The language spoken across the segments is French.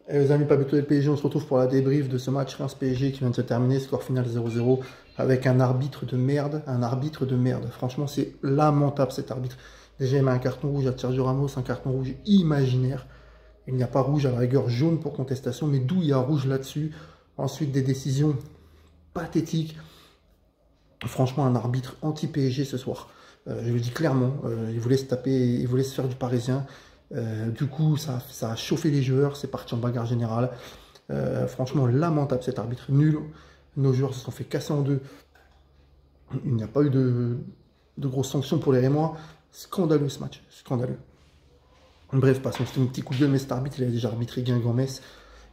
Et les amis Papeto et PSG, on se retrouve pour la débrief de ce match Reims-PSG qui vient de se terminer, score final 0-0, avec un arbitre de merde, Franchement, c'est lamentable cet arbitre. Déjà, il met un carton rouge à Sergio Ramos, un carton rouge imaginaire. Il n'y a pas rouge, à la rigueur jaune pour contestation, mais d'où il y a rouge là-dessus. Ensuite, des décisions pathétiques. Franchement, un arbitre anti-PSG ce soir. Je le dis clairement, il voulait se taper, il voulait se faire du parisien. Du coup, ça a chauffé les joueurs, c'est parti en bagarre générale. Franchement, lamentable cet arbitre, nul. Nos joueurs se sont fait casser en deux. Il n'y a pas eu de grosses sanctions pour les Rémois. Scandaleux ce match, scandaleux. Bref, passons, c'était un petit coup de gueule, mais cet arbitre, il avait déjà arbitré Guingamp-Metz.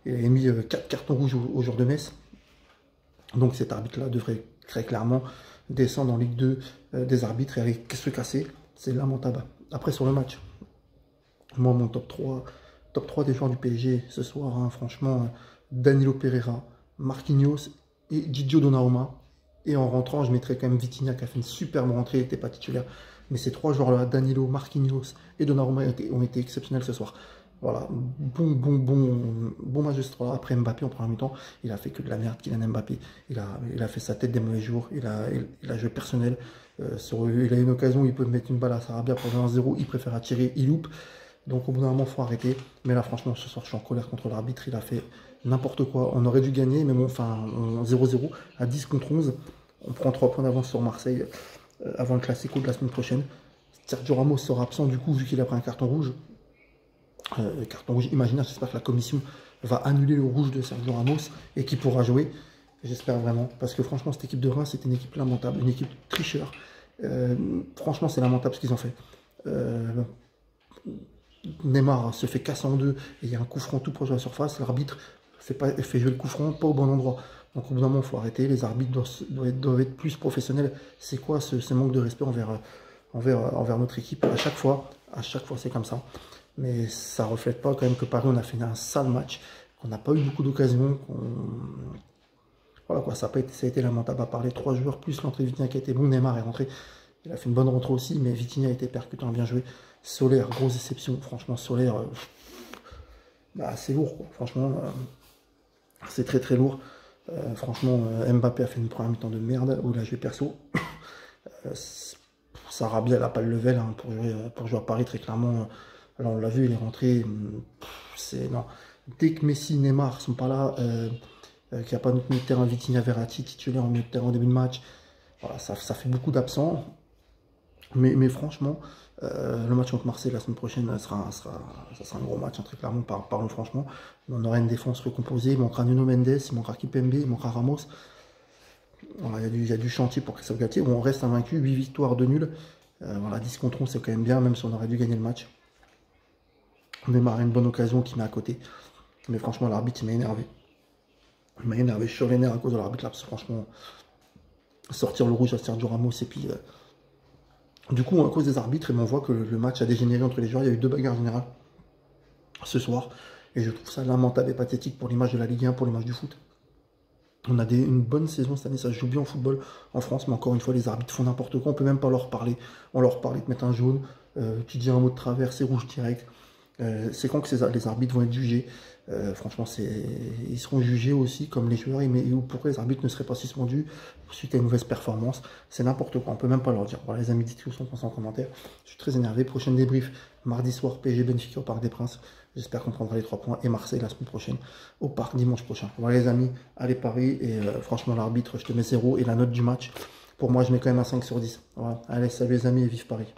Il avait mis 4 cartons rouges au joueur de Metz. Donc cet arbitre-là devrait très clairement descendre en Ligue 2 des arbitres et aller se casser. C'est lamentable. Après, sur le match, moi, mon top 3 des joueurs du PSG ce soir, hein, franchement, Danilo Pereira, Marquinhos et Gigio Donnarumma. Et en rentrant, je mettrais quand même Vitinha qui a fait une superbe rentrée, il n'était pas titulaire. Mais ces trois joueurs-là, Danilo, Marquinhos et Donnarumma, ont été exceptionnels ce soir. Voilà, bon match de ce là. Après Mbappé en première mi-temps, il a fait que de la merde, Kylian Mbappé. Il a fait sa tête des mauvais jours, il a joué personnel. Il a une occasion, il peut mettre une balle à Sarabia pour 1-0, il préfère attirer, il loupe. Donc au bout d'un moment, il faut arrêter. Mais là, franchement, ce soir, je suis en colère contre l'arbitre. Il a fait n'importe quoi. On aurait dû gagner, mais bon, enfin, 0-0 à 10 contre 11. On prend 3 points d'avance sur Marseille avant le Classico de la semaine prochaine. Sergio Ramos sera absent du coup, vu qu'il a pris un carton rouge. Carton rouge imaginaire, j'espère que la commission va annuler le rouge de Sergio Ramos et qu'il pourra jouer. J'espère vraiment. Parce que franchement, cette équipe de Reims, c'était une équipe lamentable, une équipe tricheur. Franchement, c'est lamentable ce qu'ils ont fait. Neymar se fait casser en deux et il y a un coup franc tout proche de la surface. L'arbitre fait jouer le coup franc pas au bon endroit. Donc au bout d'un moment, il faut arrêter. Les arbitres doivent être plus professionnels. C'est quoi ce manque de respect envers notre équipe à chaque fois, c'est comme ça. Mais ça ne reflète pas quand même que Paris, on a fait un sale match, qu'on n'a pas eu beaucoup d'occasions. Voilà quoi, ça a été lamentable à parler. 3 joueurs plus l'entrée de Vitinha qui a été bon. Neymar est rentré. Il a fait une bonne rentrée aussi, mais Vitinha a été percutant, bien joué. Solaire, grosse déception. Franchement, Solaire, c'est lourd, quoi. Franchement, c'est très très lourd. Franchement, Mbappé a fait une première mi-temps de merde, où il a joué perso. Sarabia, elle n'a pas le level hein, pour jouer à Paris, très clairement. Là, on l'a vu, il est rentré. Non. Dès que Messi, Neymar sont pas là, qu'il n'y a pas notre milieu de terrain, Vitinha, Verratti titulaire en milieu de terrain au début de match, voilà, ça fait beaucoup d'absents. Mais franchement, le match contre Marseille la semaine prochaine, ça sera un gros match, hein, très clairement, parlons franchement. On aura une défense recomposée, il manquera Nuno Mendes, il manquera Kimpembe, il manquera Ramos. Voilà, il y a du chantier pour Christophe Galtier. Bon, on reste invaincu, 8 victoires, 2 nuls. Voilà, 10 contre 11, c'est quand même bien, même si on aurait dû gagner le match. Neymar a une bonne occasion qui met à côté. Mais franchement, l'arbitre, il m'a énervé. Il m'a énervé, je suis sur les nerfs à cause de l'arbitre là, parce que franchement, sortir le rouge à Sergio Ramos et puis... Du coup, à cause des arbitres, on voit que le match a dégénéré entre les joueurs. Il y a eu 2 bagarres générales ce soir. Et je trouve ça lamentable et pathétique pour l'image de la Ligue 1, pour l'image du foot. On a une bonne saison cette année, ça se joue bien en football en France, mais encore une fois, les arbitres font n'importe quoi. On ne peut même pas leur parler. On leur parle, ils te mettent un jaune, tu dis un mot de travers, c'est rouge direct. C'est quand que les arbitres vont être jugés. Franchement, ils seront jugés aussi comme les joueurs. Mais pourquoi les arbitres ne seraient pas suspendus suite à une mauvaise performance? C'est n'importe quoi, on peut même pas leur dire. Voilà les amis, dites tout ce qu'on pense en commentaire. Je suis très énervé. Prochaine débrief, mardi soir, PSG Benfica au Parc des Princes. J'espère qu'on prendra les 3 points. Et Marseille la semaine prochaine, au Parc dimanche prochain. Voilà les amis, allez Paris. Et franchement, l'arbitre, je te mets 0. Et la note du match, pour moi, je mets quand même un 5 sur 10. Voilà. Allez, salut les amis et vive Paris.